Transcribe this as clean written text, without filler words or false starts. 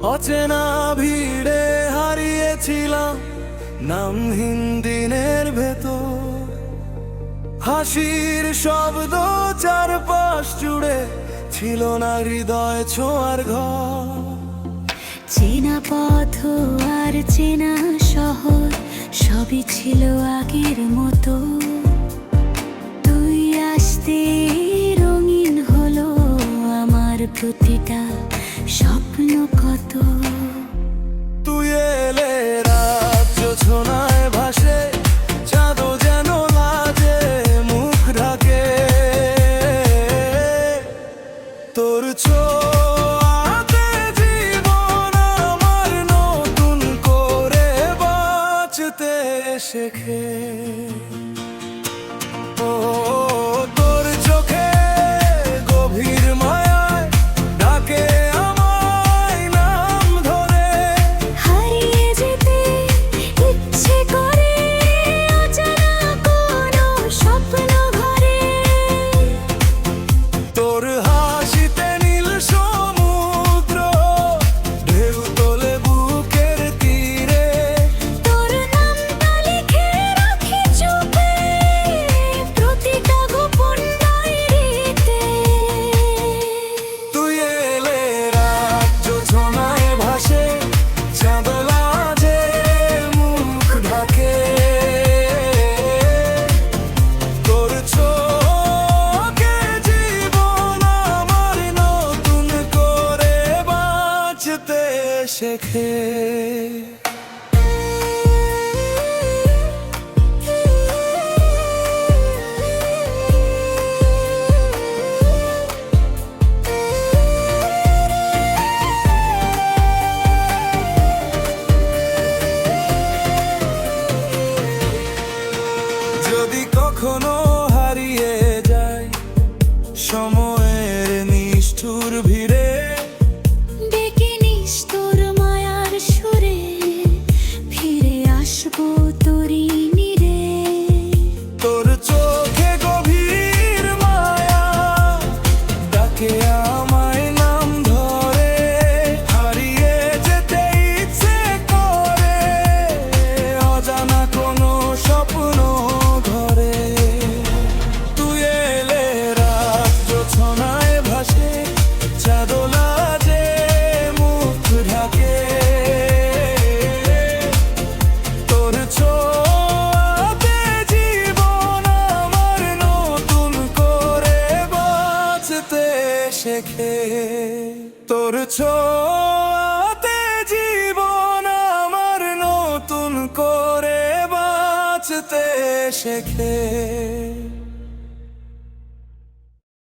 অচেনা ভিড়ে হারিয়েছিলাম নামহীন দিনের ভেতর। হাসির শব্দ চারপাশ জুড়ে, ছিল না হৃদয় ছোঁয়ার ঘর। চেনা পথ আর চেনা শহর, সবই ছিল আগের মতো। তুই আসতে রঙিন হলো আমার প্রতিটা স্বপ্ন কত। তুই এলে রাত জোছনায় ভাসে, চাঁদও যেন লাজে মুখ ঢাকে। তোর ছোঁয়াতে জীবন আমার নতুন করে বাঁচতে শেখে। ও তোর চোখে গভীর মায়ায় ডাকে আমায় নাম ধরে। হারিয়ে যেতে ইচ্ছে করে অজানা কোনো স্বপ্ন ঘরে। তোর হাসিতে নীল সমুদ্র ঢেউ তোলে বুকের তীরে। তোর নামটা লিখে রাখি চোখে প্রতিটা গোপন ডায়েরিতে। তুই এলে রাত জোছনায় ভাসে, চাঁদ লাজে মুখ ঢাকে। তোর চোখে জীবন আমার নতুন করে বাঁচতে শেখে। যদি কখনো হারিয়ে যায় সময়ের নিষ্ঠুর ভিড়ে, ডেকে নিস তোর মায়ার সুরে, ফিরে আসবো তোরই নীড়ে। তোর চোখে গভীর মায়া ডাকে আমায় নাম ধরে। হারিয়ে যেতে ইচ্ছে করে অজানা কোনো স্বপ্ন ঘরে। তুই এলে রাত জোছনায় ভাসে, চাঁদ লাজে মুখ ঢাকে। তোর ছোঁয়াতে জীবন আমার নতুন করে বাঁচতে শেখে। তোর ছোঁয়াতে জীবন আমার নতুন করে বাঁচতে শেখে।